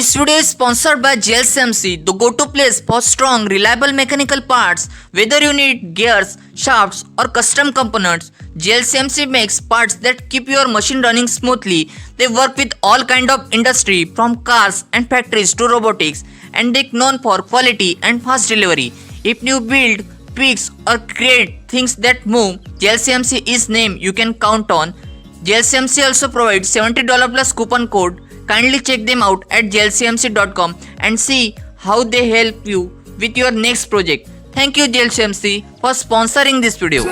This video is sponsored by JLCMC, the go-to place for strong, reliable mechanical parts. Whether you need gears, shafts, or custom components, JLCMC makes parts that keep your machine running smoothly. They work with all kind of industry, from cars and factories to robotics, and they're known for quality and fast delivery. If you build, fix, or create things that move, JLCMC is name you can count on. JLCMC also provides $70 plus coupon code. Kindly check them out at jlcmc.com and see how they help you with your next project. Thank you JLCMC for sponsoring this video.